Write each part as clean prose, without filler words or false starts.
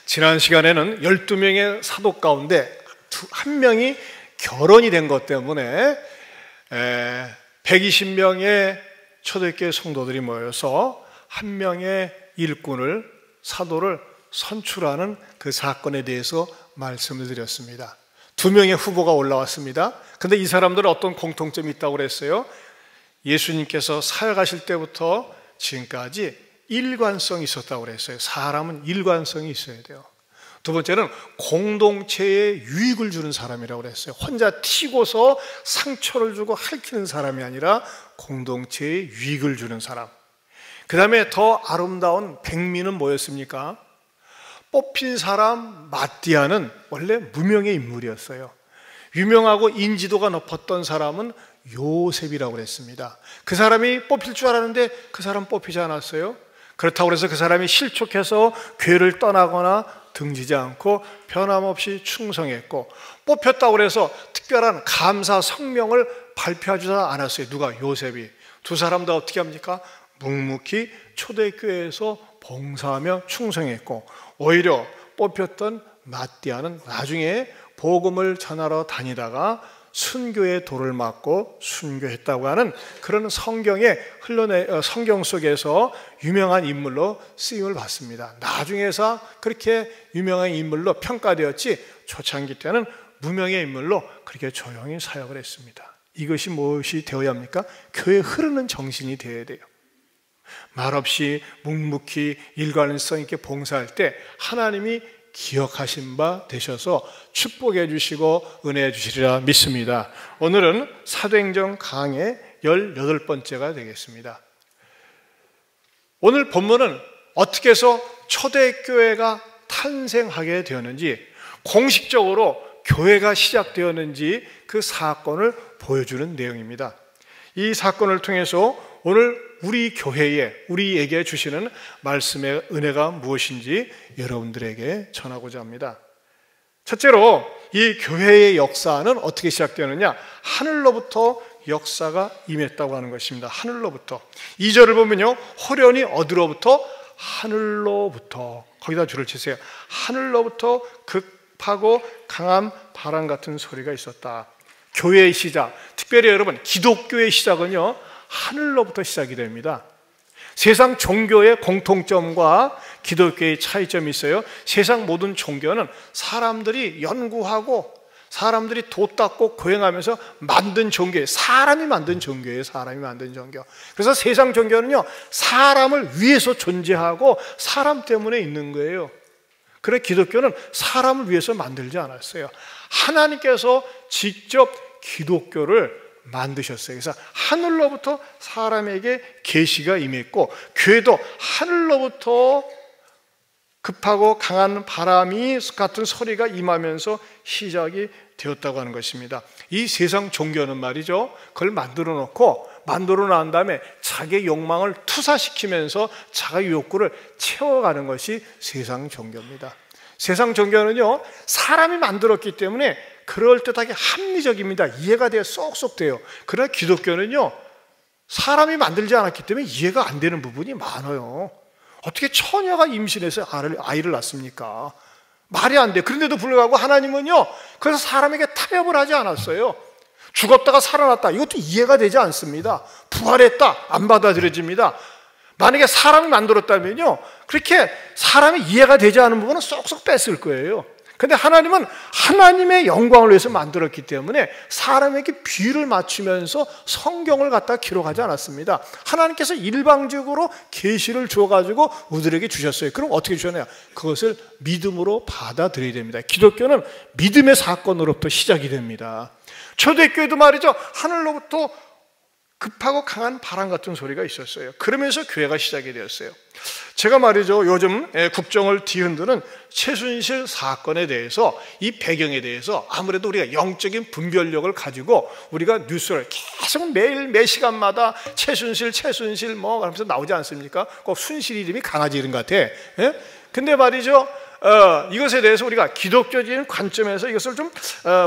지난 시간에는 12명의 사도 가운데 한 명이 결혼이 된 것 때문에 120명의 초대교회 성도들이 모여서 한 명의 일꾼을, 사도를 선출하는 그 사건에 대해서 말씀을 드렸습니다. 2명의 후보가 올라왔습니다. 근데 이 사람들은 어떤 공통점이 있다고 그랬어요? 예수님께서 사역하실 때부터 지금까지 일관성이 있었다고 그랬어요. 사람은 일관성이 있어야 돼요. 두 번째는 공동체에 유익을 주는 사람이라고 그랬어요. 혼자 튀고서 상처를 주고 핥히는 사람이 아니라 공동체에 유익을 주는 사람. 그 다음에 더 아름다운 백미는 뭐였습니까? 뽑힌 사람 마띠아는 원래 무명의 인물이었어요. 유명하고 인지도가 높았던 사람은 요셉이라고 그랬습니다. 그 사람이 뽑힐 줄 알았는데 그 사람 뽑히지 않았어요. 그렇다고 해서 그 사람이 실족해서 교회를 떠나거나 등지지 않고 변함없이 충성했고, 뽑혔다고 해서 특별한 감사 성명을 발표하지 않았어요. 누가? 요셉이. 두 사람 다 어떻게 합니까? 묵묵히 초대교회에서 봉사하며 충성했고, 오히려 뽑혔던 마띠아는 나중에 복음을 전하러 다니다가 순교의 돌을 맞고 순교했다고 하는 그런 성경 속에서 유명한 인물로 쓰임을 받습니다. 나중에서 그렇게 유명한 인물로 평가되었지, 초창기 때는 무명의 인물로 그렇게 조용히 사역을 했습니다. 이것이 무엇이 되어야 합니까? 교회에 흐르는 정신이 되어야 돼요. 말없이 묵묵히 일관성 있게 봉사할 때 하나님이 기억하신 바 되셔서 축복해 주시고 은혜해 주시리라 믿습니다. 오늘은 사도행전 강의 18번째가 되겠습니다. 오늘 본문은 어떻게 해서 초대교회가 탄생하게 되었는지, 공식적으로 교회가 시작되었는지 그 사건을 보여주는 내용입니다. 이 사건을 통해서 오늘 우리 교회에, 우리에게 주시는 말씀의 은혜가 무엇인지 여러분들에게 전하고자 합니다. 첫째로 이 교회의 역사는 어떻게 시작되었느냐? 하늘로부터 역사가 임했다고 하는 것입니다. 하늘로부터. 2절을 보면요, 호련히 어디로부터? 하늘로부터. 거기다 줄을 치세요. 하늘로부터 급하고 강한 바람 같은 소리가 있었다. 교회의 시작, 특별히 여러분 기독교의 시작은요, 하늘로부터 시작이 됩니다. 세상 종교의 공통점과 기독교의 차이점이 있어요. 세상 모든 종교는 사람들이 연구하고 사람들이 도 닦고 고행하면서 만든 종교예요. 사람이 만든 종교예요. 사람이 만든 종교. 그래서 세상 종교는요, 사람을 위해서 존재하고 사람 때문에 있는 거예요. 그런데 기독교는 사람을 위해서 만들지 않았어요. 하나님께서 직접 기독교를 만드셨어요. 그래서 하늘로부터 사람에게 계시가 임했고, 교회도 하늘로부터 급하고 강한 바람이 같은 소리가 임하면서 시작이 되었다고 하는 것입니다. 이 세상 종교는 말이죠, 그걸 만들어 놓고 만들어 난 다음에 자기의 욕망을 투사시키면서 자기의 욕구를 채워가는 것이 세상 종교입니다. 세상 종교는요, 사람이 만들었기 때문에 그럴듯하게 합리적입니다. 이해가 돼요. 쏙쏙 돼요. 그러나 기독교는요, 사람이 만들지 않았기 때문에 이해가 안 되는 부분이 많아요. 어떻게 처녀가 임신해서 아이를 낳습니까? 말이 안 돼. 그런데도 불구하고 하나님은요, 그래서 사람에게 타협을 하지 않았어요. 죽었다가 살아났다, 이것도 이해가 되지 않습니다. 부활했다, 안 받아들여집니다. 만약에 사람이 만들었다면요, 그렇게 사람이 이해가 되지 않은 부분은 쏙쏙 뺐을 거예요. 근데 하나님은 하나님의 영광을 위해서 만들었기 때문에 사람에게 비유를 맞추면서 성경을 갖다 기록하지 않았습니다. 하나님께서 일방적으로 계시를 주어가지고 우리들에게 주셨어요. 그럼 어떻게 주셨나요? 그것을 믿음으로 받아들여야 됩니다. 기독교는 믿음의 사건으로부터 시작이 됩니다. 초대교회도 말이죠, 하늘로부터 급하고 강한 바람 같은 소리가 있었어요. 그러면서 교회가 시작이 되었어요. 제가 말이죠, 요즘 국정을 뒤흔드는 최순실 사건에 대해서, 이 배경에 대해서 아무래도 우리가 영적인 분별력을 가지고 우리가 뉴스를 계속 매일 매 시간마다 최순실 뭐 하면서 나오지 않습니까? 꼭 순실 이름이 강아지 이름 같아. 근데 말이죠, 이것에 대해서 우리가 기독교적인 관점에서 이것을 좀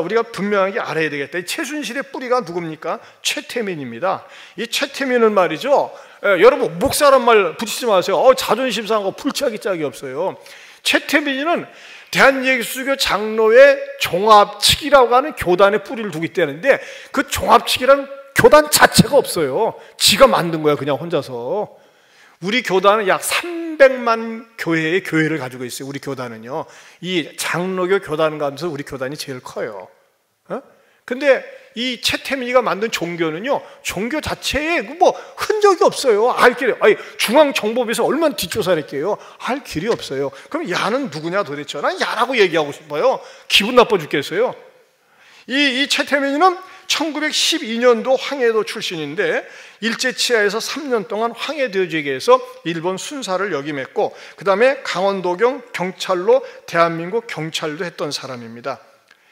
우리가 분명하게 알아야 되겠다. 이 최순실의 뿌리가 누굽니까? 최태민입니다. 이 최태민은 말이죠, 여러분 목사란 말 붙이지 마세요. 자존심 상하고 불치하기 짝이 없어요. 최태민이는 대한예수교 장로회 종합측이라고 하는 교단에 뿌리를 두고 있다는데 그 종합측이라는 교단 자체가 없어요. 지가 만든 거야, 그냥 혼자서. 우리 교단은 약 300만 교회의 교회를 가지고 있어요. 우리 교단은요. 이 장로교 교단 가면서 우리 교단이 제일 커요. 근데 이 최태민이가 만든 종교는요, 종교 자체에 뭐 흔적이 없어요. 알 길이, 아니, 중앙정보부에서 얼마나 뒷조사를 했게요. 알 길이 없어요. 그럼 야는 누구냐 도대체? 난 야라고 얘기하고 싶어요. 기분 나빠 죽겠어요. 이 최태민이는 1912년도 황해도 출신인데 일제치하에서 3년 동안 황해도지에서 일본 순사를 역임했고 그 다음에 강원도경 경찰로 대한민국 경찰도 했던 사람입니다.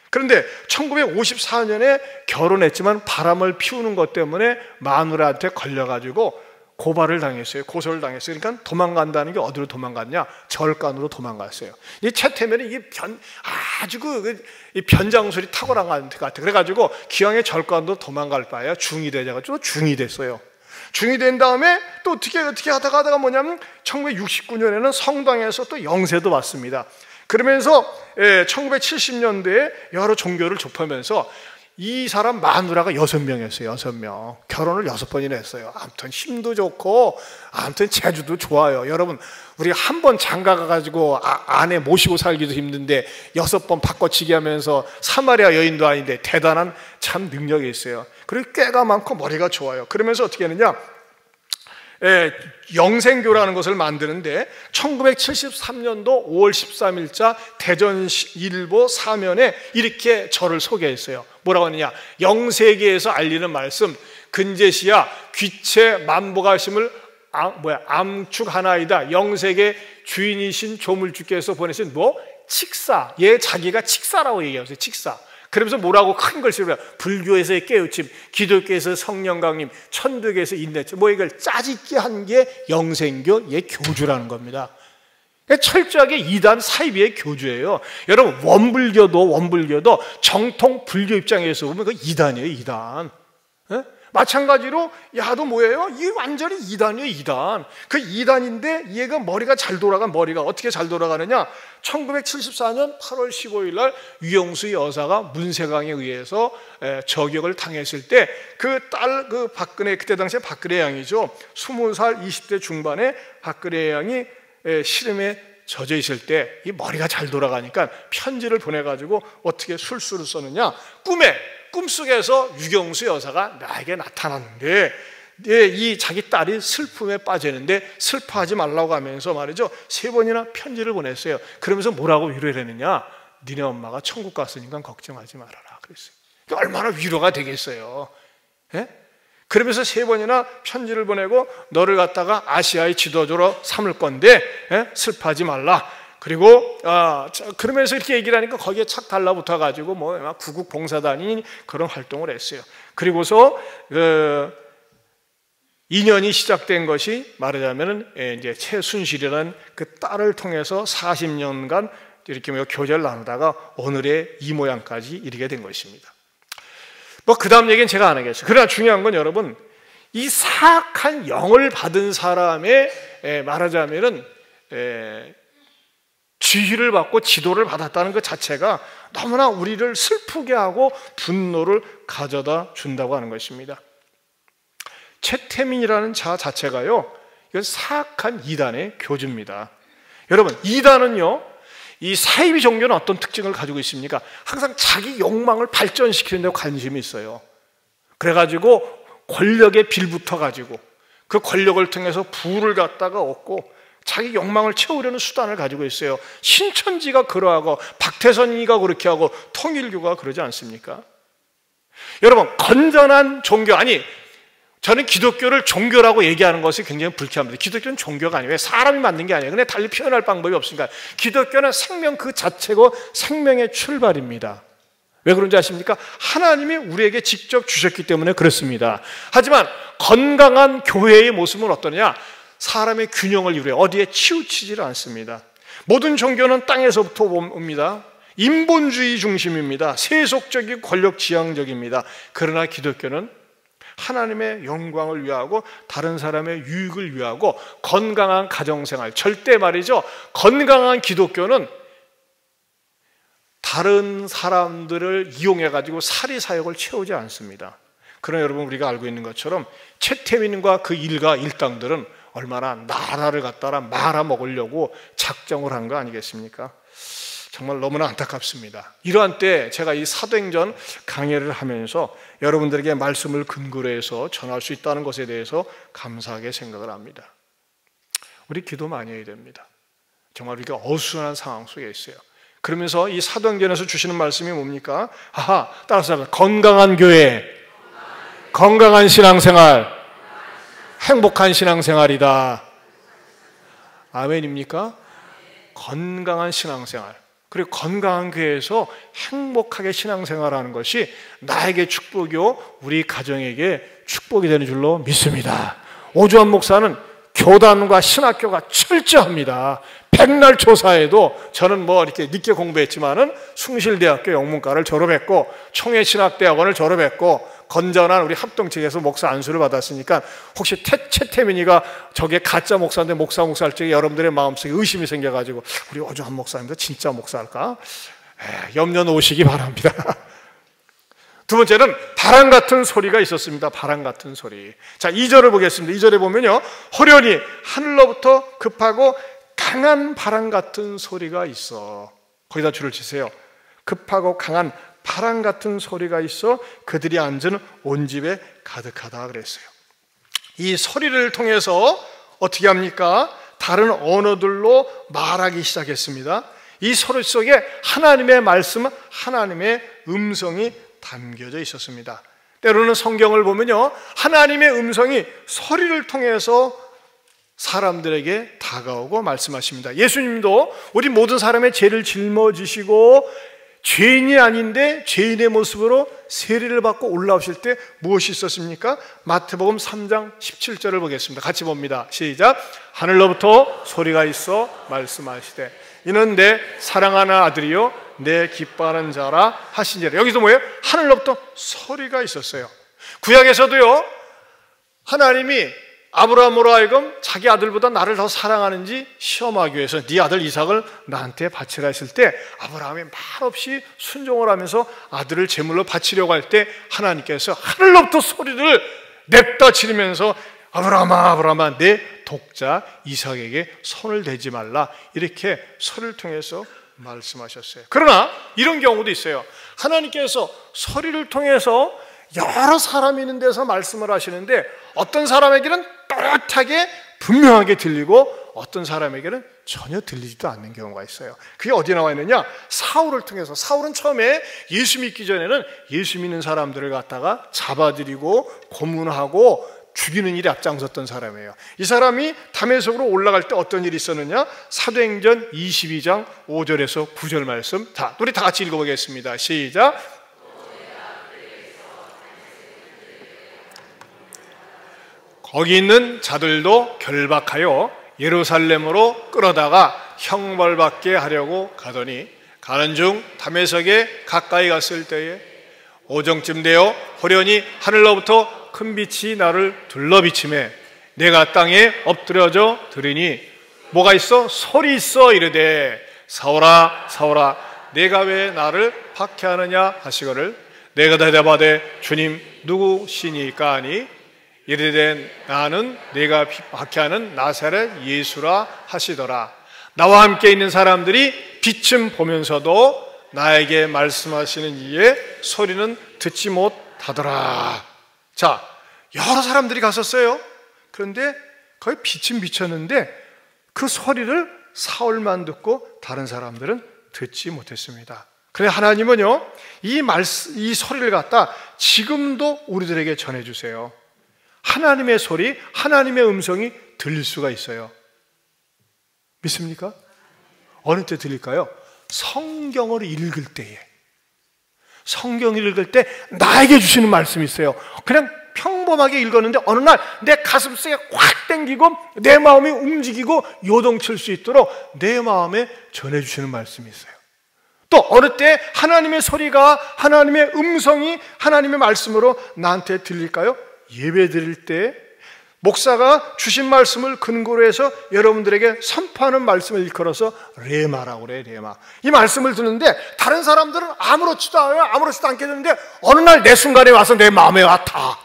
그런데 1954년에 결혼했지만 바람을 피우는 것 때문에 마누라한테 걸려가지고 고발을 당했어요. 고소를 당했어요. 그러니까 도망간다는 게 어디로 도망갔냐? 절간으로 도망갔어요. 이 최태민은 이게 아주 이 변장술이 탁월한 것 같아. 그래가지고 기왕에 절간으로 도망갈 바에야 중이 되자가지고 중이 됐어요. 중이 된 다음에 또 어떻게 하다가 뭐냐면 1969년에는 성당에서 또 영세도 받습니다. 그러면서 1970년대에 여러 종교를 접하면서 이 사람 마누라가 6명이었어요. 6명. 결혼을 6번이나 했어요. 아무튼 힘도 좋고 아무튼 재주도 좋아요. 여러분, 우리가 한 번 장가 가가지고 아내 모시고 살기도 힘든데 6번 바꿔치기 하면서 사마리아 여인도 아닌데 대단한 참 능력이 있어요. 그리고 꾀가 많고 머리가 좋아요. 그러면서 어떻게 했느냐? 영생교라는 것을 만드는데 1973년도 5월 13일자 대전일보 사면에 이렇게 저를 소개했어요. 뭐라고 하느냐? 영세계에서 알리는 말씀, 근제시야 귀체 만복하심을 암축하나이다. 영세계 주인이신 조물주께서 보내신 칙사. 얘 자기가 칙사라고 얘기하세요. 칙사. 그러면서 뭐라고 큰 글씨로 불교에서의 깨우침, 기독교에서 성령 강림, 천주교에서 인내점, 이걸 짜집기 한 게 영생교의 교주라는 겁니다. 철저하게 이단 사이비의 교주예요. 여러분, 원불교도 정통 불교 입장에서 보면 그 이단이에요, 이단. 마찬가지로 야도 뭐예요? 이게 완전히 이단이에요, 이단. 그 이단인데 얘가 머리가 잘 돌아간 머리가 어떻게 잘 돌아가느냐? 1974년 8월 15일 날 유영수 여사가 문세강에 의해서 저격을 당했을 때 그 딸, 박근혜, 그때 당시에 박근혜 양이죠. 20살 20대 중반에 박근혜 양이 시름에 젖어 있을 때 이 머리가 잘 돌아가니까 편지를 보내가지고 어떻게 술수를 썼느냐? 꿈속에서 유경수 여사가 나에게 나타났는데 이 자기 딸이 슬픔에 빠지는데 슬퍼하지 말라고 하면서 말이죠, 3번이나 편지를 보냈어요. 그러면서 뭐라고 위로를 했느냐? 니네 엄마가 천국 갔으니까 걱정하지 말아라 그랬어요. 얼마나 위로가 되겠어요. 그러면서 3번이나 편지를 보내고 너를 갖다가 아시아의 지도자로 삼을 건데 슬퍼하지 말라. 그리고 그러면서 이렇게 얘기를 하니까 거기에 착 달라붙어가지고 구국 봉사단이 그런 활동을 했어요. 그리고서 2년이 시작된 것이 말하자면은 이제 최순실이라는 그 딸을 통해서 40년간 이렇게 교제를 나누다가 오늘의 이 모양까지 이르게 된 것입니다. 그 다음 얘기는 제가 안 하겠어요. 그러나 중요한 건 여러분, 이 사악한 영을 받은 사람의 말하자면은 지휘를 받고 지도를 받았다는 것 자체가 너무나 우리를 슬프게 하고 분노를 가져다 준다고 하는 것입니다. 최태민이라는 자 자체가요, 이건 사악한 이단의 교주입니다. 여러분, 이단은요, 이 사이비 종교는 어떤 특징을 가지고 있습니까? 항상 자기 욕망을 발전시키는 데 관심이 있어요. 그래가지고 권력에 빌붙어가지고 그 권력을 통해서 부를 갖다가 얻고 자기 욕망을 채우려는 수단을 가지고 있어요. 신천지가 그러하고 박태선이가 그렇게 하고 통일교가 그러지 않습니까? 여러분, 건전한 종교, 저는 기독교를 종교라고 얘기하는 것이 굉장히 불쾌합니다. 기독교는 종교가 아니에요. 사람이 만든 게 아니에요. 근데 달리 표현할 방법이 없으니까. 기독교는 생명 그 자체고 생명의 출발입니다. 왜 그런지 아십니까? 하나님이 우리에게 직접 주셨기 때문에 그렇습니다. 하지만 건강한 교회의 모습은 어떠냐? 사람의 균형을 이루어요. 어디에 치우치지를 않습니다. 모든 종교는 땅에서부터 옵니다. 인본주의 중심입니다. 세속적이고 권력지향적입니다. 그러나 기독교는 하나님의 영광을 위하고 다른 사람의 유익을 위하고 건강한 가정생활, 절대 말이죠, 건강한 기독교는 다른 사람들을 이용해가지고 사리사욕을 채우지 않습니다. 그러나 여러분, 우리가 알고 있는 것처럼 최태민과 그 일가 일당들은 얼마나 나라를 갖다가 말아먹으려고 작정을 한 거 아니겠습니까? 정말 너무나 안타깝습니다. 이러한 때 제가 이 사도행전 강해를 하면서 여러분들에게 말씀을 근거로 해서 전할 수 있다는 것에 대해서 감사하게 생각을 합니다. 우리 기도 많이 해야 됩니다. 정말 우리가 어수선한 상황 속에 있어요. 그러면서 이 사도행전에서 주시는 말씀이 뭡니까? 따라서 건강한 교회, 건강한 신앙생활, 행복한 신앙생활이다. 아멘입니까? 건강한 신앙생활, 그리고 건강한 교회에서 행복하게 신앙생활하는 것이 나에게 축복이요, 우리 가정에게 축복이 되는 줄로 믿습니다. 오주환 목사는 교단과 신학교가 철저합니다. 백날 조사에도 저는 이렇게 늦게 공부했지만은 숭실대학교 영문과를 졸업했고 총회신학대학원을 졸업했고 건전한 우리 합동측에서 목사 안수를 받았으니까 혹시 최태민이가 저게 가짜 목사인데 목사할 적에 여러분들의 마음속에 의심이 생겨가지고 우리 오주환 목사님도 진짜 목사일까? 염려 놓으시기 바랍니다. 두 번째는 바람 같은 소리가 있었습니다. 바람 같은 소리. 자, 2절을 보겠습니다. 2절에 보면요, 호련히 하늘로부터 급하고 강한 바람 같은 소리가 있어. 거기다 줄을 치세요. 급하고 강한 바람 같은 소리가 있어 그들이 앉은 온 집에 가득하다 그랬어요. 이 소리를 통해서 어떻게 합니까? 다른 언어들로 말하기 시작했습니다. 이 소리 속에 하나님의 말씀, 하나님의 음성이 담겨져 있었습니다. 때로는 성경을 보면요, 하나님의 음성이 소리를 통해서 사람들에게 다가오고 말씀하십니다. 예수님도 우리 모든 사람의 죄를 짊어지시고 죄인이 아닌데 죄인의 모습으로 세례를 받고 올라오실 때 무엇이 있었습니까? 마태복음 3장 17절을 보겠습니다. 같이 봅니다. 시작. 하늘로부터 소리가 있어 말씀하시되 이는 내 사랑하는 아들이요 내 기뻐하는 자라 하시니라. 여기서 뭐예요? 하늘로부터 소리가 있었어요. 구약에서도요, 하나님이 아브라함으로 하여금 자기 아들보다 나를 더 사랑하는지 시험하기 위해서 네 아들 이삭을 나한테 바치라 했을 때 아브라함이 말없이 순종을 하면서 아들을 제물로 바치려고 할 때 하나님께서 하늘로부터 소리를 냅다 지르면서 아브라함아 아브라함아 내 독자 이삭에게 손을 대지 말라, 이렇게 소리를 통해서 말씀하셨어요. 그러나 이런 경우도 있어요. 하나님께서 소리를 통해서 여러 사람이 있는 데서 말씀을 하시는데 어떤 사람에게는 또렷하게 분명하게 들리고 어떤 사람에게는 전혀 들리지도 않는 경우가 있어요. 그게 어디에 나와 있느냐? 사울을 통해서. 사울은 처음에 예수 믿기 전에는 예수 믿는 사람들을 갖다가 잡아들이고 고문하고 죽이는 일에 앞장섰던 사람이에요. 이 사람이 다메섹으로 올라갈 때 어떤 일이 있었느냐? 사도행전 22장 5절에서 9절 말씀, 자, 우리 다 같이 읽어보겠습니다. 시작. 거기 있는 자들도 결박하여 예루살렘으로 끌어다가 형벌받게 하려고 가더니 가는 중 다메섹에 가까이 갔을 때에 오정쯤 되어 호련히 하늘로부터 큰 빛이 나를 둘러비치매 내가 땅에 엎드려져 들으니 뭐가 있어? 소리 있어 이르되 사울아 사울아 내가 왜 나를 박해하느냐 하시거늘 내가 대답하되 주님 누구시니까 하니 이르되 나는 내가 박해하는 나사렛 예수라 하시더라. 나와 함께 있는 사람들이 빛은 보면서도 나에게 말씀하시는 이의 소리는 듣지 못하더라. 자, 여러 사람들이 갔었어요. 그런데 거의 빛은 비쳤는데 그 소리를 사울만 듣고 다른 사람들은 듣지 못했습니다. 그래 하나님은요, 이 소리를 갖다 지금도 우리들에게 전해주세요. 하나님의 소리, 하나님의 음성이 들릴 수가 있어요. 믿습니까? 어느 때 들릴까요? 성경을 읽을 때에. 성경을 읽을 때 나에게 주시는 말씀이 있어요. 그냥 평범하게 읽었는데 어느 날 내 가슴속에 확 땡기고 내 마음이 움직이고 요동칠 수 있도록 내 마음에 전해주시는 말씀이 있어요. 또 어느 때 하나님의 소리가, 하나님의 음성이 하나님의 말씀으로 나한테 들릴까요? 예배 드릴 때 목사가 주신 말씀을 근거로 해서 여러분들에게 선포하는 말씀을 일컬어서 레마라고 그래요. 레마. 이 말씀을 듣는데 다른 사람들은 아무렇지도 않아요. 아무렇지도 않게 듣는데 어느 날 내 순간에 와서 내 마음에 와 닿아.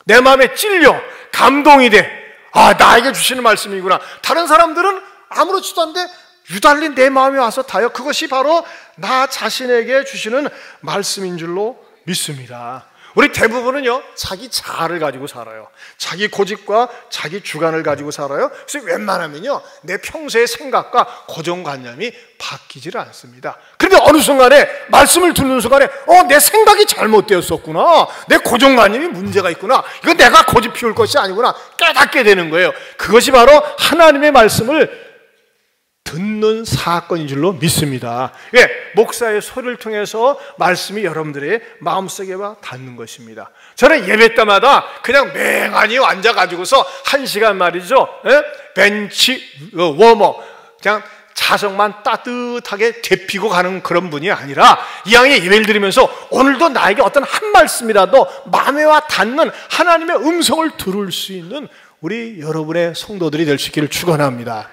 내 마음에 찔려. 감동이 돼. 아, 나에게 주시는 말씀이구나. 다른 사람들은 아무렇지도 않은데 유달리 내 마음에 와서 닿아요. 그것이 바로 나 자신에게 주시는 말씀인 줄로 믿습니다. 우리 대부분은요, 자기 자아를 가지고 살아요. 자기 고집과 자기 주관을 가지고 살아요. 그래서 웬만하면요, 내 평소의 생각과 고정관념이 바뀌질 않습니다. 그런데 어느 순간에, 말씀을 듣는 순간에, 내 생각이 잘못되었었구나. 내 고정관념이 문제가 있구나. 이거 내가 고집 피울 것이 아니구나. 깨닫게 되는 거예요. 그것이 바로 하나님의 말씀을 듣는 사건인 줄로 믿습니다. 왜? 목사의 소리를 통해서 말씀이 여러분들의 마음속에 와 닿는 것입니다. 저는 예배 때마다 그냥 맹하니 앉아가지고서 1시간 말이죠, 벤치 워머, 그냥 자석만 따뜻하게 데피고 가는 그런 분이 아니라 이왕에 예배를 드리면서 오늘도 나에게 어떤 한 말씀이라도 마음에 와 닿는 하나님의 음성을 들을 수 있는 우리 여러분의 성도들이 될 수 있기를 축원합니다.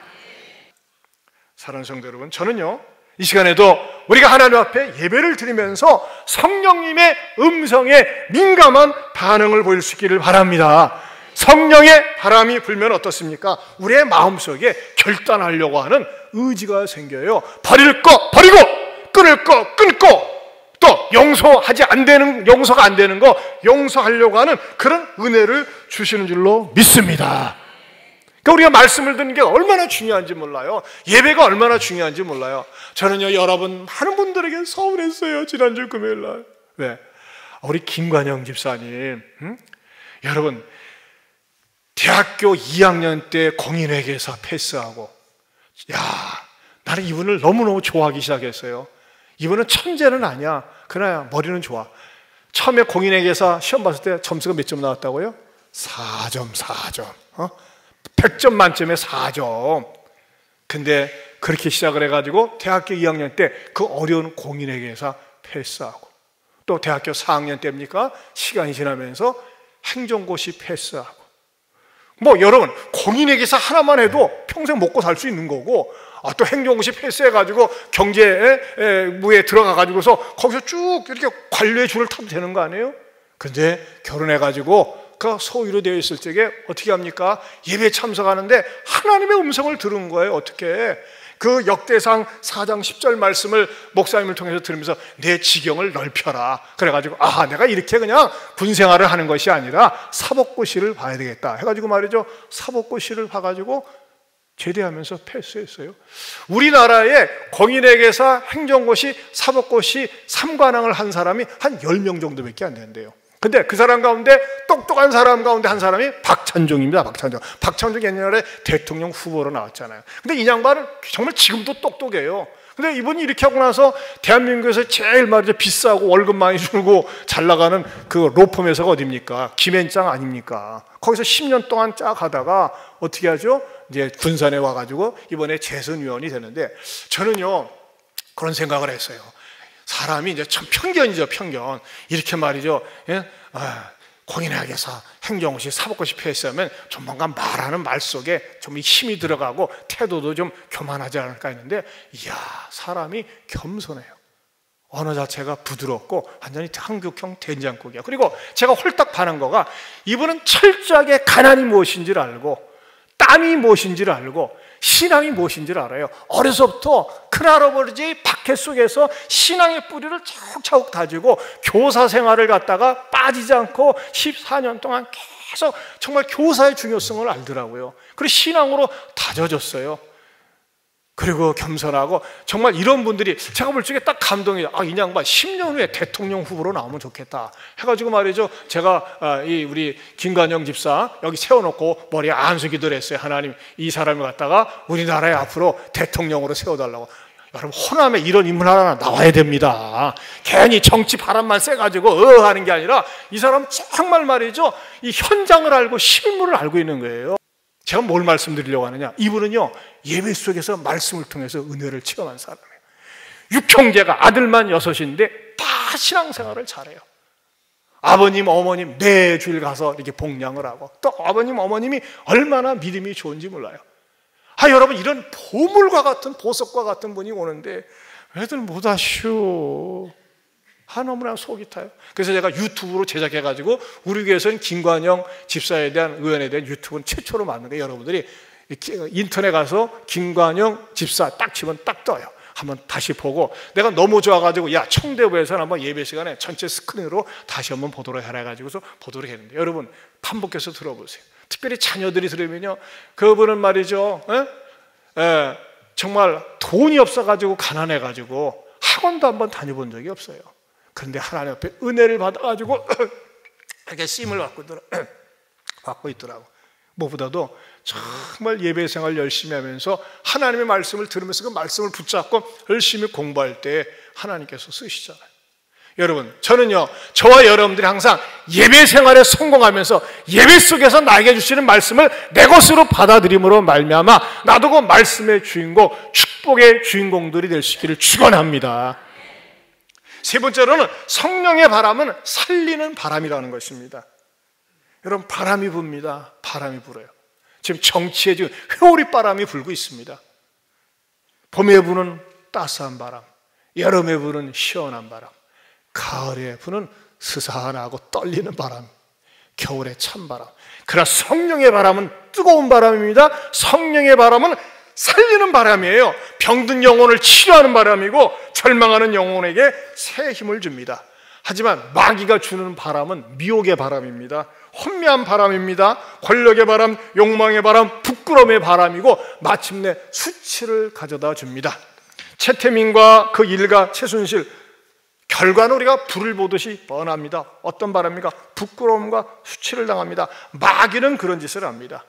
사랑하는 성도 여러분, 저는요, 이 시간에도 우리가 하나님 앞에 예배를 드리면서 성령님의 음성에 민감한 반응을 보일 수 있기를 바랍니다. 성령의 바람이 불면 어떻습니까? 우리의 마음속에 결단하려고 하는 의지가 생겨요. 버릴 거 버리고, 끊을 거 끊고, 또 용서가 안 되는 거 용서하려고 하는 그런 은혜를 주시는 줄로 믿습니다. 그러니까 우리가 말씀을 듣는 게 얼마나 중요한지 몰라요. 예배가 얼마나 중요한지 몰라요. 저는요, 여러분, 많은 분들에게 서운했어요. 지난주 금요일 날. 왜? 우리 김관영 집사님, 여러분, 대학교 2학년 때 공인회계사 패스하고, 나는 이분을 너무너무 좋아하기 시작했어요. 이분은 천재는 아니야. 그러나 머리는 좋아. 처음에 공인회계사 시험 봤을 때 점수가 몇 점 나왔다고요? 4점. 100점 만점에 4점. 근데 그렇게 시작을 해가지고 대학교 2학년 때 그 어려운 공인회계사 패스하고, 또 대학교 4학년 때입니까? 시간이 지나면서 행정고시 패스하고. 여러분, 공인회계사 하나만 해도 평생 먹고 살 수 있는 거고, 또 행정고시 패스해가지고 경제부에 들어가가지고서 거기서 쭉 이렇게 관료의 줄을 타도 되는 거 아니에요? 근데 결혼해가지고 그 소위로 되어 있을 적에 어떻게 합니까? 예배에 참석하는데 하나님의 음성을 들은 거예요. 어떻게? 그 역대상 4장 10절 말씀을 목사님을 통해서 들으면서 내 지경을 넓혀라. 그래가지고 내가 이렇게 그냥 군생활을 하는 것이 아니라 사법고시를 봐야 되겠다 해가지고 말이죠, 사법고시를 봐가지고 제대하면서 패스했어요. 우리나라에 공인회계사, 행정고시, 사법고시 3관왕을 한 사람이 한 10명 정도밖에 안 된대요. 근데 그 사람 가운데, 똑똑한 사람 가운데 한 사람이 박찬종입니다. 박찬종 옛날에 대통령 후보로 나왔잖아요. 근데 이 양반은 정말 지금도 똑똑해요. 근데 이분이 이렇게 하고 나서 대한민국에서 제일 말이죠, 비싸고 월급 많이 주고 잘 나가는 그 로펌 회사가 어딥니까? 김앤장 아닙니까? 거기서 10년 동안 쫙 하다가 어떻게 하죠? 이제 군산에 와가지고 이번에 재선위원이 되는데, 저는요, 그런 생각을 했어요. 사람이 이제 참 편견이죠, 편견. 이렇게 말이죠, 공인회계사, 행정고시, 사법고시 패스하면 조만간 말하는 말 속에 좀 힘이 들어가고 태도도 좀 교만하지 않을까 했는데, 사람이 겸손해요. 언어 자체가 부드럽고 완전히 한국형 된장국이야. 그리고 제가 홀딱 반한 거가, 이분은 철저하게 가난이 무엇인지를 알고, 땀이 무엇인지를 알고, 신앙이 무엇인지를 알아요. 어려서부터 큰할아버지 박해 속에서 신앙의 뿌리를 차곡차곡 다지고 교사 생활을 갖다가 빠지지 않고 14년 동안 계속 정말 교사의 중요성을 알더라고요. 그리고 신앙으로 다져졌어요. 그리고 겸손하고, 정말 이런 분들이 제가 볼 적에 딱 감동이에요. 이 양반 10년 후에 대통령 후보로 나오면 좋겠다 해가지고 말이죠, 제가 우리 김관영 집사 여기 세워놓고 머리에 안수기도를 했어요. 하나님, 이 사람을 갖다가 우리나라에 앞으로 대통령으로 세워달라고. 여러분, 호남에 이런 인물 하나 나와야 됩니다. 괜히 정치 바람만 쐬가지고 하는 게 아니라 이 사람 정말 말이죠, 이 현장을 알고 실물을 알고 있는 거예요. 제가 뭘 말씀드리려고 하느냐, 이분은요, 예배 속에서 말씀을 통해서 은혜를 체험한 사람이에요. 6형제가 아들만 6인데 다 신앙생활을 잘해요. 아버님, 어머님 매주일 가서 이렇게 복양을 하고, 또 아버님, 어머님이 얼마나 믿음이 좋은지 몰라요. 여러분, 이런 보물과 같은, 보석과 같은 분이 오는데 애들 못 아시오. 너무나 속이 타요. 그래서 제가 유튜브로 제작해가지고 우리 교회에서는 김관영 집사에 대한, 의원에 대한 유튜브는 최초로 만든 거예요. 여러분들이 인터넷 가서 김관영 집사 딱 치면 딱 떠요. 한번 다시 보고, 내가 너무 좋아가지고 청대부에서는 한번 예배 시간에 전체 스크린으로 다시 한번 보도록 하라 해가지고서 보도록 했는데, 여러분 반복해서 들어보세요. 특별히 자녀들이 들으면요, 그분은 말이죠, 정말 돈이 없어가지고 가난해가지고 학원도 한번 다녀본 적이 없어요. 그런데 하나님 앞에 은혜를 받아가지고 이렇게 씀을 받고 있더라고. 무엇보다도 정말 예배 생활 열심히 하면서 하나님의 말씀을 들으면서 그 말씀을 붙잡고 열심히 공부할 때 하나님께서 쓰시잖아요. 여러분, 저는요, 저와 여러분들이 항상 예배 생활에 성공하면서 예배 속에서 나에게 주시는 말씀을 내 것으로 받아들임으로 말미암아 나도 그 말씀의 주인공, 축복의 주인공들이 될 수 있기를 축원합니다. 세 번째로는 성령의 바람은 살리는 바람이라는 것입니다. 여러분, 바람이 붑니다. 바람이 불어요. 지금 정치에 지금 회오리 바람이 불고 있습니다. 봄에 부는 따스한 바람, 여름에 부는 시원한 바람, 가을에 부는 스산하고 떨리는 바람, 겨울에 찬바람. 그러나 성령의 바람은 뜨거운 바람입니다. 성령의 바람은 살리는 바람이에요. 병든 영혼을 치료하는 바람이고 절망하는 영혼에게 새 힘을 줍니다. 하지만 마귀가 주는 바람은 미혹의 바람입니다. 혼미한 바람입니다. 권력의 바람, 욕망의 바람, 부끄러움의 바람이고 마침내 수치를 가져다 줍니다. 최태민과 그 일가 최순실, 결과는 우리가 불을 보듯이 뻔합니다. 어떤 바람입니까? 부끄러움과 수치를 당합니다. 마귀는 그런 짓을 합니다.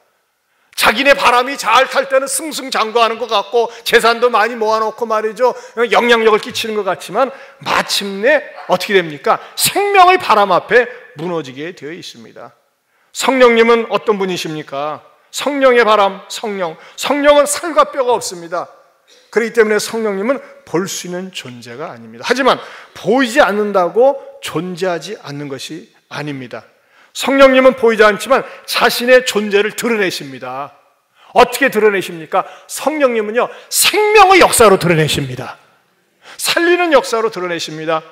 자기네 바람이 잘 탈 때는 승승장구하는 것 같고 재산도 많이 모아놓고 말이죠, 영향력을 끼치는 것 같지만 마침내 어떻게 됩니까? 생명의 바람 앞에 무너지게 되어 있습니다. 성령님은 어떤 분이십니까? 성령의 바람, 성령은 살과 뼈가 없습니다. 그렇기 때문에 성령님은 볼 수 있는 존재가 아닙니다. 하지만 보이지 않는다고 존재하지 않는 것이 아닙니다. 성령님은 보이지 않지만 자신의 존재를 드러내십니다. 어떻게 드러내십니까? 성령님은요, 생명의 역사로 드러내십니다. 살리는 역사로 드러내십니다.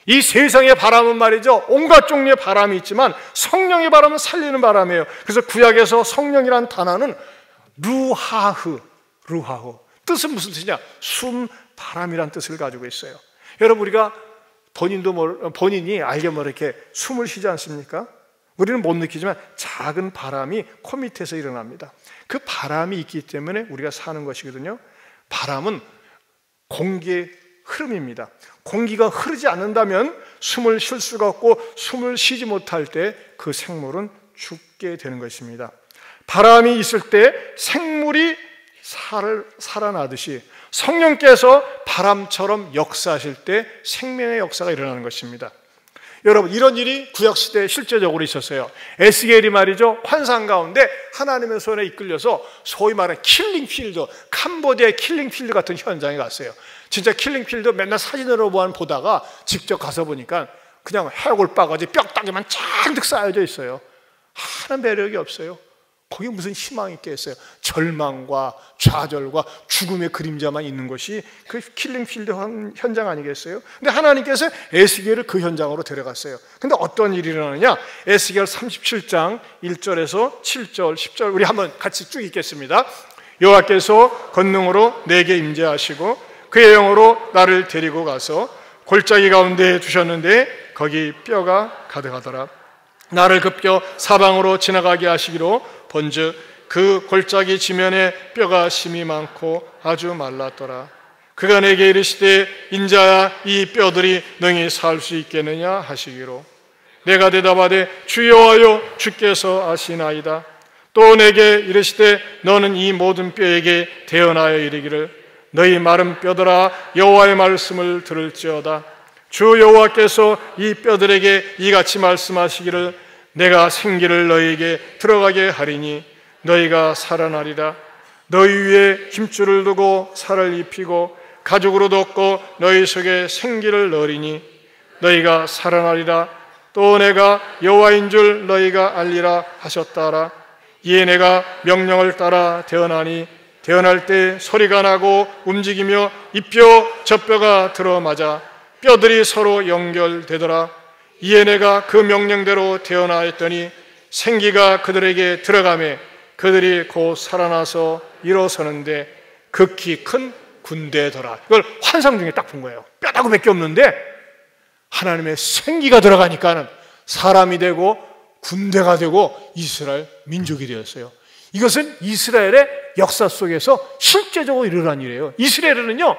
이 세상의 바람은 말이죠, 온갖 종류의 바람이 있지만 성령의 바람은 살리는 바람이에요. 그래서 구약에서 성령이란 단어는 루하흐, 뜻은 무슨 뜻이냐? 숨, 바람이란 뜻을 가지고 있어요. 여러분, 우리가 본인이 알게 이렇게 숨을 쉬지 않습니까? 우리는 못 느끼지만 작은 바람이 코 밑에서 일어납니다. 그 바람이 있기 때문에 우리가 사는 것이거든요. 바람은 공기의 흐름입니다. 공기가 흐르지 않는다면 숨을 쉴 수가 없고 숨을 쉬지 못할 때 그 생물은 죽게 되는 것입니다. 바람이 있을 때 생물이 살아나듯이 성령께서 바람처럼 역사하실 때 생명의 역사가 일어나는 것입니다. 여러분, 이런 일이 구약시대에 실제적으로 있었어요. 에스겔이 말이죠, 환상 가운데 하나님의 손에 이끌려서 소위 말하는 킬링필드, 캄보디아의 킬링필드 같은 현장에 갔어요. 진짜 킬링필드 맨날 사진으로만 보다가 직접 가서 보니까 그냥 해골 바가지 뼈다귀만 잔뜩 쌓여져 있어요. 하나는 매력이 없어요. 거기 무슨 희망이 있겠어요? 절망과 좌절과 죽음의 그림자만 있는 것이 그 킬링필드 현장 아니겠어요? 근데 하나님께서 에스겔을 그 현장으로 데려갔어요. 근데 어떤 일이 일어나느냐? 에스겔 37장 1절에서 7절, 10절 우리 한번 같이 쭉 읽겠습니다. 여호와께서 권능으로 내게 임재하시고 그의 영으로 나를 데리고 가서 골짜기 가운데 두셨는데 거기 뼈가 가득하더라. 나를 그 뼈 사방으로 지나가게 하시기로 본즉 그 골짜기 지면에 뼈가 심이 많고 아주 말랐더라. 그가 내게 이르시되 인자야 이 뼈들이 능히 살 수 있겠느냐 하시기로 내가 대답하되 주여와여 주께서 아시나이다. 또 내게 이르시되 너는 이 모든 뼈에게 대언하여 이르기를 너희 마른 뼈들아 여호와의 말씀을 들을지어다. 주 여호와께서 이 뼈들에게 이같이 말씀하시기를 내가 생기를 너희에게 들어가게 하리니 너희가 살아나리라. 너희 위에 힘줄을 두고 살을 입히고 가죽으로 덮고 너희 속에 생기를 넣으리니 너희가 살아나리라. 또 내가 여호와인 줄 너희가 알리라 하셨다라. 이에 내가 명령을 따라 태어나니 태어날 때 소리가 나고 움직이며 이뼈 저뼈가 들어맞아 뼈들이 서로 연결되더라. 이에 내가 그 명령대로 태어나 했더니 생기가 그들에게 들어가매 그들이 곧 살아나서 일어서는데 극히 큰 군대더라. 이걸 환상 중에 딱 본 거예요. 뼈다구 몇 개 없는데 하나님의 생기가 들어가니까는 사람이 되고 군대가 되고 이스라엘 민족이 되었어요. 이것은 이스라엘의 역사 속에서 실제적으로 일어난 일이에요. 이스라엘은요,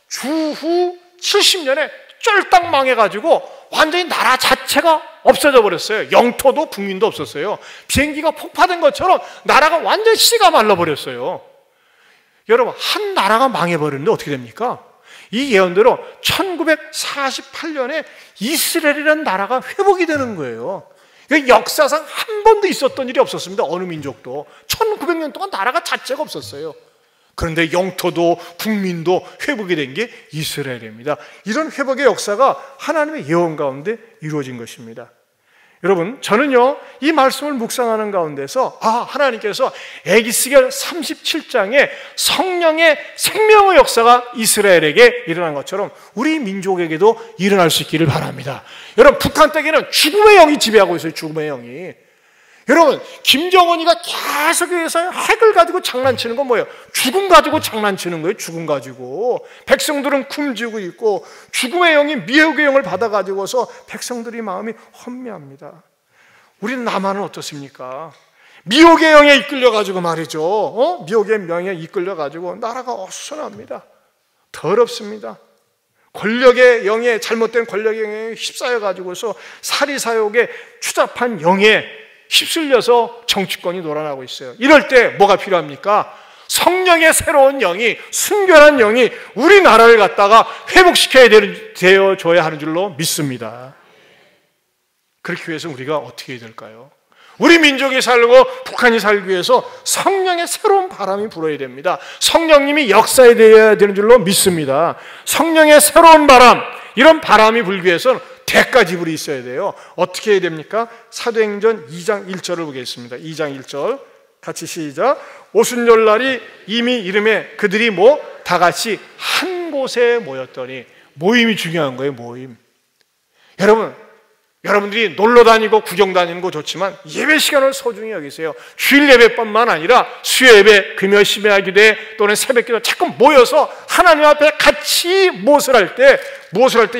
주후 70년에 쫄딱 망해가지고 완전히 나라 자체가 없어져 버렸어요. 영토도 국민도 없었어요. 비행기가 폭파된 것처럼 나라가 완전히 씨가 말라버렸어요. 여러분, 한 나라가 망해버렸는데 어떻게 됩니까? 이 예언대로 1948년에 이스라엘이라는 나라가 회복이 되는 거예요. 역사상 한 번도 있었던 일이 없었습니다. 어느 민족도 1900년 동안 나라가 자체가 없었어요. 그런데 영토도 국민도 회복이 된 게 이스라엘입니다. 이런 회복의 역사가 하나님의 예언 가운데 이루어진 것입니다. 여러분, 저는요, 이 말씀을 묵상하는 가운데서 하나님께서 에스겔 37장에 성령의 생명의 역사가 이스라엘에게 일어난 것처럼 우리 민족에게도 일어날 수 있기를 바랍니다. 여러분, 북한 땅에는 죽음의 영이 지배하고 있어요. 죽음의 영이. 여러분, 김정은이가 계속해서 핵을 가지고 장난치는 건 뭐예요? 죽음 가지고 장난치는 거예요. 죽음 가지고. 백성들은 굶주고 있고 죽음의 영이 미혹의 영을 받아가지고서 백성들이 마음이 혼미합니다. 우리는 남한은 어떻습니까? 미혹의 영에 이끌려가지고 말이죠. 미혹의 영에 이끌려가지고 나라가 어수선합니다. 더럽습니다. 권력의 영에, 잘못된 권력의 영에 휩싸여가지고서 사리사욕에 추잡한 영에 휩쓸려서 정치권이 놀아나고 있어요. 이럴 때 뭐가 필요합니까? 성령의 새로운 영이, 순결한 영이 우리나라를 갖다가 회복시켜야 되어줘야 하는 줄로 믿습니다. 그렇기 위해서 우리가 어떻게 해야 될까요? 우리 민족이 살고 북한이 살기 위해서 성령의 새로운 바람이 불어야 됩니다. 성령님이 역사에 되어야 되는 줄로 믿습니다. 성령의 새로운 바람, 이런 바람이 불기 위해서는 대가 지불이 있어야 돼요. 어떻게 해야 됩니까? 사도행전 2장 1절을 보겠습니다. 2장 1절 같이 시작. 오순절날이 이미 이름에 그들이 다 같이 한 곳에 모였더니, 모임이 중요한 거예요. 모임. 여러분들이 놀러 다니고 구경 다니는 거 좋지만 예배 시간을 소중히 여기세요. 주일 예배뿐만 아니라 수요 예배, 금요 심야 기도회 또는 새벽 기도 자꾸 모여서 하나님 앞에 같이 무엇을 할 때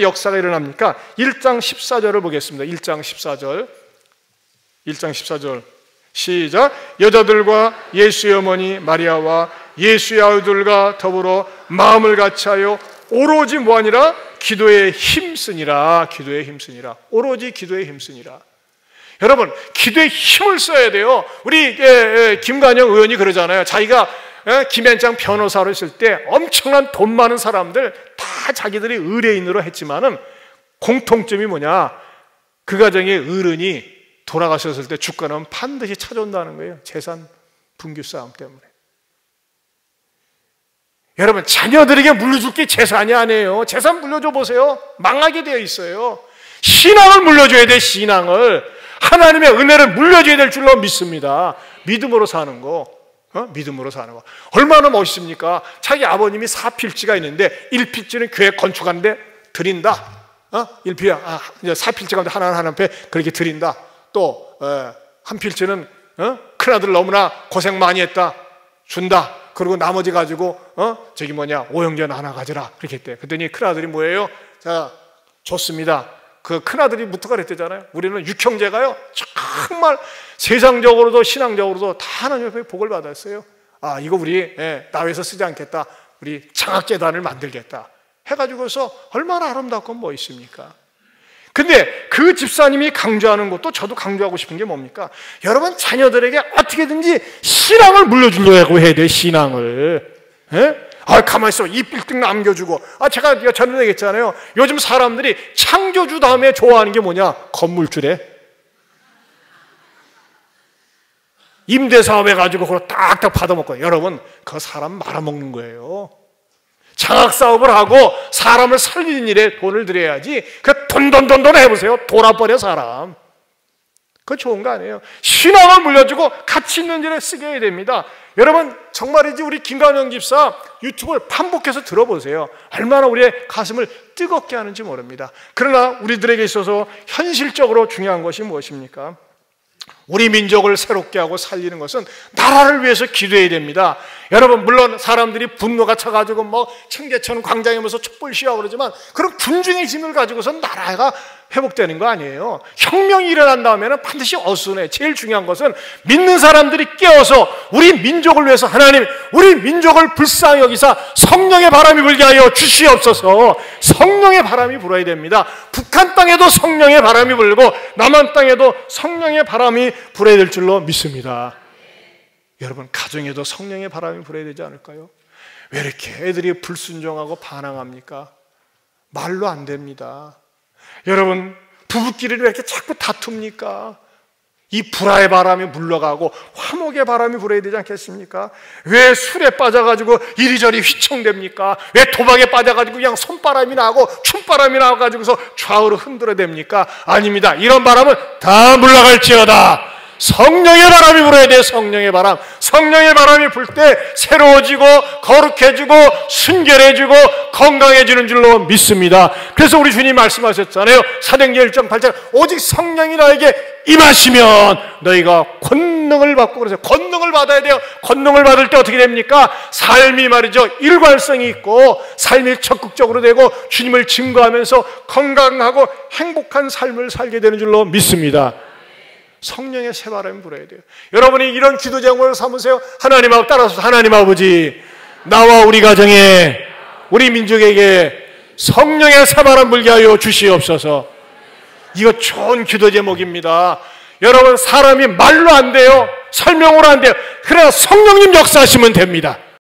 역사가 일어납니까? 1장 14절을 보겠습니다. 1장 14절 시작. 여자들과 예수의 어머니 마리아와 예수의 아우들과 더불어 마음을 같이하여 오로지 뭐하니라? 기도에 힘쓰니라. 기도에 힘쓰니라. 오로지 기도에 힘쓰니라. 여러분, 기도에 힘을 써야 돼요. 우리 김관영 의원이 그러잖아요. 자기가 김현장 변호사로 있을 때 엄청난 돈 많은 사람들 다 자기들이 의뢰인으로 했지만은 공통점이 뭐냐? 그 가정의 어른이 돌아가셨을 때 주권은 반드시 찾아온다는 거예요. 재산 분규 싸움 때문에. 여러분, 자녀들에게 물려줄 게 재산이 아니에요. 재산 물려줘 보세요. 망하게 되어 있어요. 신앙을 물려줘야 돼. 신앙을. 하나님의 은혜를 물려줘야 될 줄로 믿습니다. 믿음으로 사는 거. 믿음으로 사는 거. 얼마나 멋있습니까? 자기 아버님이 4필지가 있는데 1필지는 교회 건축하는데 드린다. 1필, 4필지 가운데 하나 앞에 그렇게 드린다. 또 한 필지는 큰아들 너무나 고생 많이 했다. 준다. 그리고 나머지 가지고 오형제는 하나 가져라. 그렇게 했대. 그랬더니 큰아들이 뭐예요? 자, 좋습니다. 그 큰아들이 부탁을 했대잖아요. 우리는 육형제가요, 정말 세상적으로도 신앙적으로도 다 하나님 앞에 복을 받았어요. 이거 우리 나회에서 쓰지 않겠다. 우리 장학재단을 만들겠다 해가지고서 얼마나 아름답고 뭐 있습니까? 근데 그 집사님이 강조하는 것도 저도 강조하고 싶은 게 뭡니까? 여러분, 자녀들에게 어떻게든지 신앙을 물려주려고 해야 돼요. 신앙을. 가만히 있어. 이 빌딩 남겨주고. 제가 전에 얘기했잖아요. 요즘 사람들이 창조주 다음에 좋아하는 게 뭐냐? 건물주래. 임대사업 해가지고 그걸 딱딱 받아먹고. 여러분, 그 사람 말아먹는 거예요. 장학 사업을 하고 사람을 살리는 일에 돈을 들여야지. 그 돈 해보세요. 돌아버려 사람. 그거 좋은 거 아니에요. 신앙을 물려주고 가치 있는 일에 쓰게 해야 됩니다. 여러분 정말이지 우리 김관영 집사 유튜브를 반복해서 들어보세요. 얼마나 우리의 가슴을 뜨겁게 하는지 모릅니다. 그러나 우리들에게 있어서 현실적으로 중요한 것이 무엇입니까? 우리 민족을 새롭게 하고 살리는 것은 나라를 위해서 기도해야 됩니다. 여러분 물론 사람들이 분노가 차가지고 뭐 청계천 광장에 모서 촛불 시위하고 그러지만 그런 군중의 힘을 가지고서 나라가 회복되는 거 아니에요. 혁명이 일어난 다음에는 반드시 어순해. 제일 중요한 것은 믿는 사람들이 깨어서 우리 민족을 위해서 하나님 우리 민족을 불쌍히 여기사 성령의 바람이 불게 하여 주시옵소서. 성령의 바람이 불어야 됩니다. 북한 땅에도 성령의 바람이 불고 남한 땅에도 성령의 바람이 불어야 될 줄로 믿습니다. 여러분 가정에도 성령의 바람이 불어야 되지 않을까요? 왜 이렇게 애들이 불순종하고 반항합니까? 말로 안 됩니다. 여러분 부부끼리 왜 이렇게 자꾸 다툽니까? 이 불화의 바람이 물러가고 화목의 바람이 불어야 되지 않겠습니까? 왜 술에 빠져가지고 이리저리 휘청댑니까? 왜 도박에 빠져가지고 그냥 손바람이 나고 춤바람이 나와가지고서 좌우로 흔들어댑니까? 아닙니다. 이런 바람은 다 물러갈지어다. 성령의 바람이 불어야 돼요. 성령의 바람. 성령의 바람이 불 때 새로워지고 거룩해지고 순결해지고 건강해지는 줄로 믿습니다. 그래서 우리 주님 말씀하셨잖아요. 사도행전 1장 8절 오직 성령이 너에게 임하시면 너희가 권능을 받고 그러세요. 권능을 받아야 돼요. 권능을 받을 때 어떻게 됩니까? 삶이 말이죠. 일관성이 있고 삶이 적극적으로 되고 주님을 증거하면서 건강하고 행복한 삶을 살게 되는 줄로 믿습니다. 성령의 새바람이 불어야 돼요. 여러분이 이런 기도 제목을 삼으세요. 하나님 아버지 따라서 하나님 아버지 나와 우리 가정에 우리 민족에게 성령의 새바람 불게 하여 주시옵소서. 이거 좋은 기도 제목입니다. 여러분 사람이 말로 안 돼요. 설명으로 안 돼요. 그러나 성령님 역사하시면 됩니다.